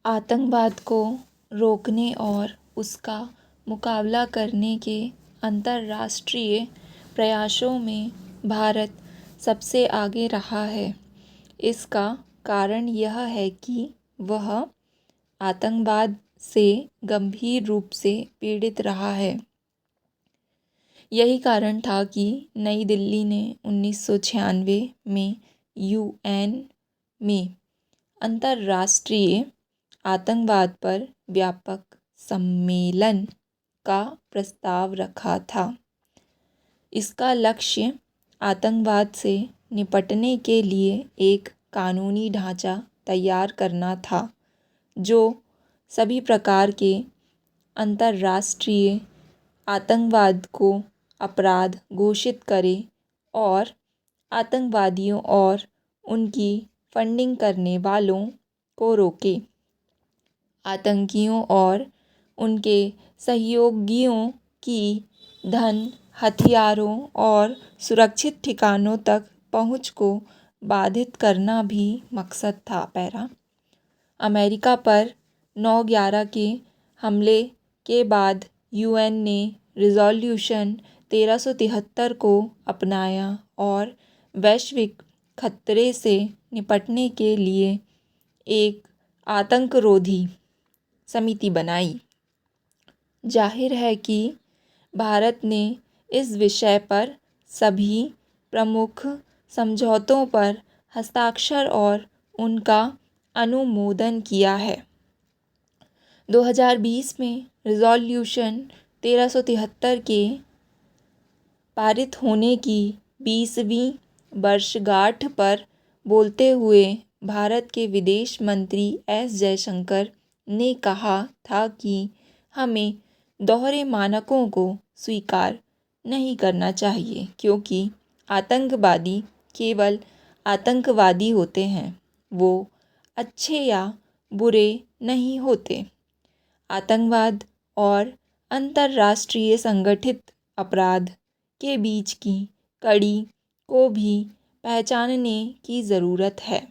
आतंकवाद को रोकने और उसका मुकाबला करने के अंतर्राष्ट्रीय प्रयासों में भारत सबसे आगे रहा है। इसका कारण यह है कि वह आतंकवाद से गंभीर रूप से पीड़ित रहा है। यही कारण था कि नई दिल्ली ने 1996 में यूएन में अंतर्राष्ट्रीय आतंकवाद पर व्यापक सम्मेलन का प्रस्ताव रखा था। इसका लक्ष्य आतंकवाद से निपटने के लिए एक कानूनी ढांचा तैयार करना था, जो सभी प्रकार के अंतर्राष्ट्रीय आतंकवाद को अपराध घोषित करे और आतंकवादियों और उनकी फंडिंग करने वालों को रोके। आतंकियों और उनके सहयोगियों की धन, हथियारों और सुरक्षित ठिकानों तक पहुंच को बाधित करना भी मकसद था। अमेरिका पर 9/11 के हमले के बाद यूएन ने रिज़ॉल्यूशन 1373 को अपनाया और वैश्विक खतरे से निपटने के लिए एक आतंकरोधी समिति बनाई। जाहिर है कि भारत ने इस विषय पर सभी प्रमुख समझौतों पर हस्ताक्षर और उनका अनुमोदन किया है। 2020 में रिज़ॉल्यूशन 1373 के पारित होने की 20वीं वर्षगांठ पर बोलते हुए भारत के विदेश मंत्री एस जयशंकर ने कहा था कि हमें दोहरे मानकों को स्वीकार नहीं करना चाहिए, क्योंकि आतंकवादी केवल आतंकवादी होते हैं, वो अच्छे या बुरे नहीं होते। आतंकवाद और अंतर्राष्ट्रीय संगठित अपराध के बीच की कड़ी को भी पहचानने की ज़रूरत है।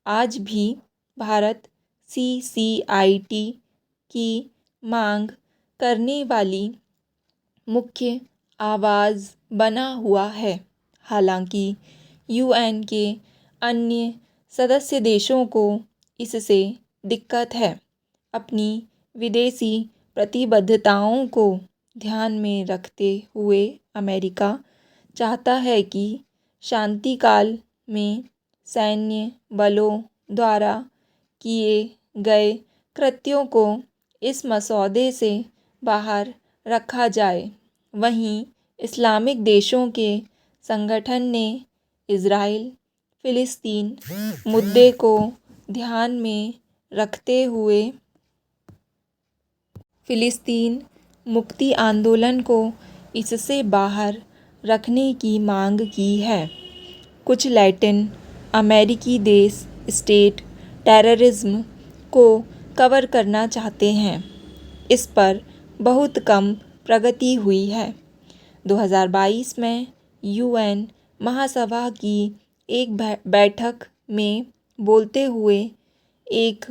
आज भी भारत CCIT की मांग करने वाली मुख्य आवाज़ बना हुआ है। हालांकि यूएन के अन्य सदस्य देशों को इससे दिक्कत है। अपनी विदेशी प्रतिबद्धताओं को ध्यान में रखते हुए अमेरिका चाहता है कि शांति काल में सैन्य बलों द्वारा किए गए कृत्यों को इस मसौदे से बाहर रखा जाए। वहीं इस्लामिक देशों के संगठन ने इज़राइल फ़िलिस्तीन मुद्दे को ध्यान में रखते हुए फ़िलिस्तीन मुक्ति आंदोलन को इससे बाहर रखने की मांग की है। कुछ लैटिन अमेरिकी देश स्टेट टेररिज्म को कवर करना चाहते हैं। इस पर बहुत कम प्रगति हुई है। 2022 में यूएन महासभा की एक बैठक में बोलते हुए एक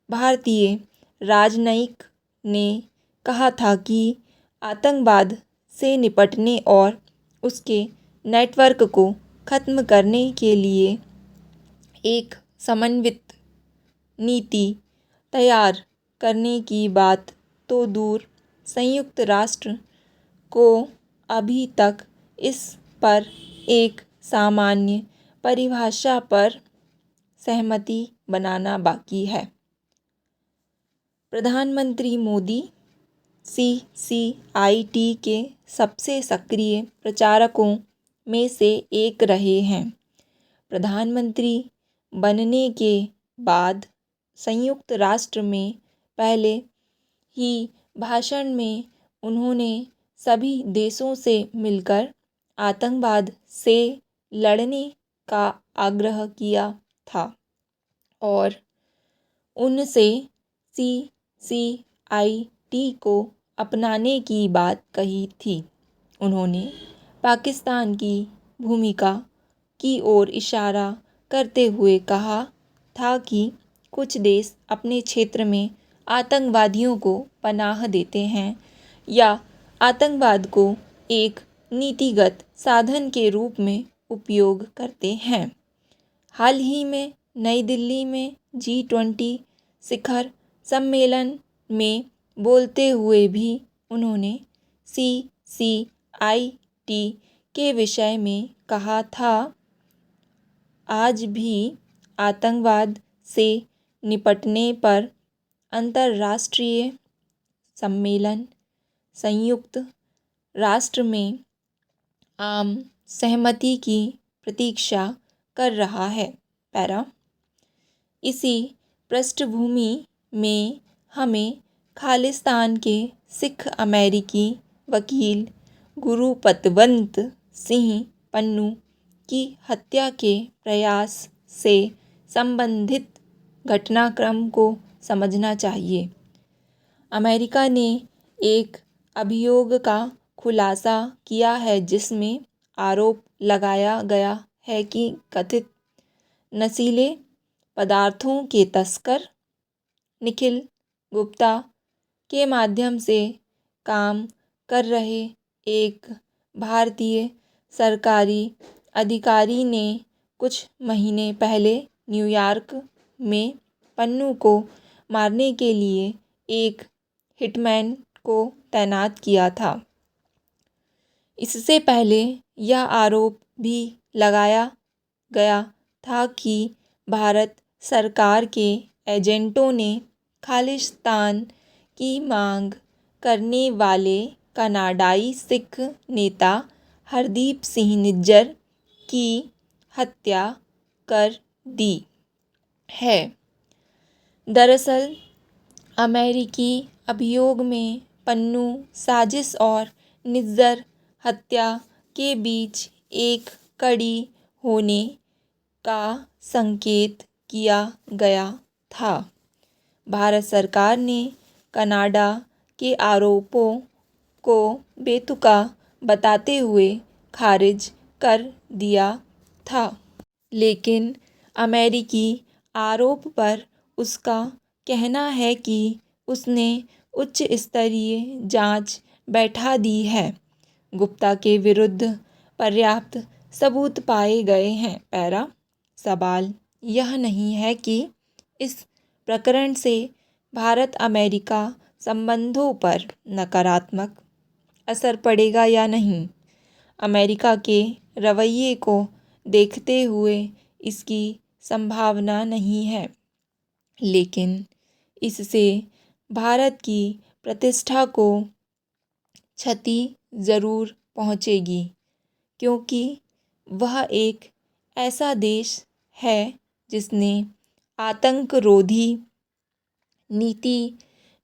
भारतीय राजनयिक ने कहा था कि आतंकवाद से निपटने और उसके नेटवर्क को ख़त्म करने के लिए एक समन्वित नीति तैयार करने की बात तो दूर, संयुक्त राष्ट्र को अभी तक इस पर एक सामान्य परिभाषा पर सहमति बनाना बाकी है। प्रधानमंत्री मोदी CCIT के सबसे सक्रिय प्रचारकों में से एक रहे हैं। प्रधानमंत्री बनने के बाद संयुक्त राष्ट्र में पहले ही भाषण में उन्होंने सभी देशों से मिलकर आतंकवाद से लड़ने का आग्रह किया था और उनसे CCIT को अपनाने की बात कही थी। उन्होंने पाकिस्तान की भूमिका की ओर इशारा करते हुए कहा था कि कुछ देश अपने क्षेत्र में आतंकवादियों को पनाह देते हैं या आतंकवाद को एक नीतिगत साधन के रूप में उपयोग करते हैं। हाल ही में नई दिल्ली में G20 शिखर सम्मेलन में बोलते हुए भी उन्होंने CCIT के विषय में कहा था, आज भी आतंकवाद से निपटने पर अंतर्राष्ट्रीय सम्मेलन संयुक्त राष्ट्र में आम सहमति की प्रतीक्षा कर रहा है। पैरा, इसी पृष्ठभूमि में हमें खालिस्तान के सिख अमेरिकी वकील गुरुपतवंत सिंह पन्नू की हत्या के प्रयास से संबंधित घटनाक्रम को समझना चाहिए। अमेरिका ने एक अभियोग का खुलासा किया है जिसमें आरोप लगाया गया है कि कथित नशीले पदार्थों के तस्कर निखिल गुप्ता के माध्यम से काम कर रहे एक भारतीय सरकारी अधिकारी ने कुछ महीने पहले न्यूयॉर्क में पन्नू को मारने के लिए एक हिटमैन को तैनात किया था। इससे पहले यह आरोप भी लगाया गया था कि भारत सरकार के एजेंटों ने खालिस्तान की मांग करने वाले कनाडाई सिख नेता हरदीप सिंह निज्जर की हत्या कर दी है। दरअसल अमेरिकी अभियोग में पन्नू साजिश और निज्जर हत्या के बीच एक कड़ी होने का संकेत किया गया था। भारत सरकार ने कनाडा के आरोपों को बेतुका बताते हुए खारिज कर दिया था, लेकिन अमेरिकी आरोप पर उसका कहना है कि उसने उच्च स्तरीय जांच बैठा दी है। गुप्ता के विरुद्ध पर्याप्त सबूत पाए गए हैं। पैरा, सवाल यह नहीं है कि इस प्रकरण से भारत अमेरिका संबंधों पर नकारात्मक असर पड़ेगा या नहीं। अमेरिका के रवैये को देखते हुए इसकी संभावना नहीं है, लेकिन इससे भारत की प्रतिष्ठा को क्षति ज़रूर पहुंचेगी, क्योंकि वह एक ऐसा देश है जिसने आतंकरोधी नीति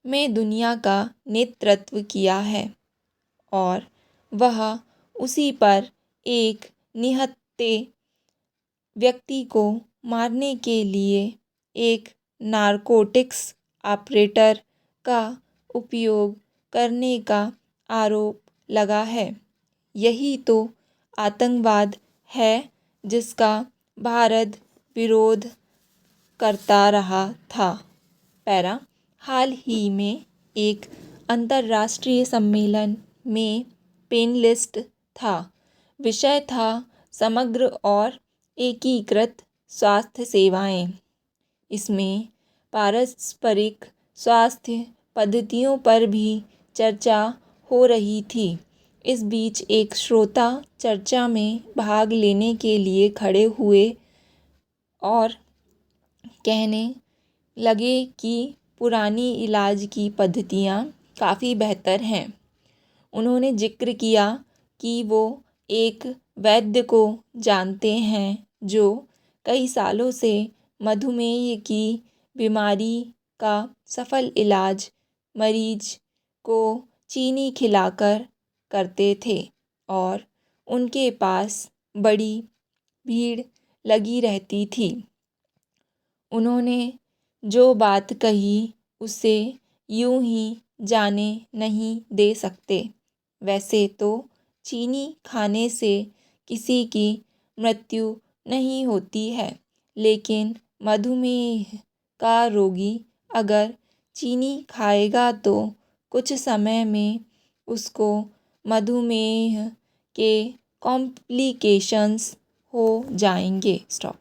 में दुनिया का नेतृत्व किया है और वह उसी पर एक निहत्थे व्यक्ति को मारने के लिए एक नारकोटिक्स ऑपरेटर का उपयोग करने का आरोप लगा है। यही तो आतंकवाद है जिसका भारत विरोध करता रहा था। पैरा, हाल ही में एक अंतर्राष्ट्रीय सम्मेलन में पेनलिस्ट था। विषय था समग्र और एकीकृत स्वास्थ्य सेवाएं। इसमें पारस्परिक स्वास्थ्य पद्धतियों पर भी चर्चा हो रही थी। इस बीच एक श्रोता चर्चा में भाग लेने के लिए खड़े हुए और कहने लगे कि पुरानी इलाज की पद्धतियाँ काफ़ी बेहतर हैं। उन्होंने जिक्र किया कि वो एक वैद्य को जानते हैं जो कई सालों से मधुमेह की बीमारी का सफल इलाज मरीज को चीनी खिलाकर करते थे और उनके पास बड़ी भीड़ लगी रहती थी। उन्होंने जो बात कही उसे यूं ही जाने नहीं दे सकते। वैसे तो चीनी खाने से किसी की मृत्यु नहीं होती है, लेकिन मधुमेह का रोगी अगर चीनी खाएगा तो कुछ समय में उसको मधुमेह के कॉम्प्लिकेशंस हो जाएंगे। स्टॉप।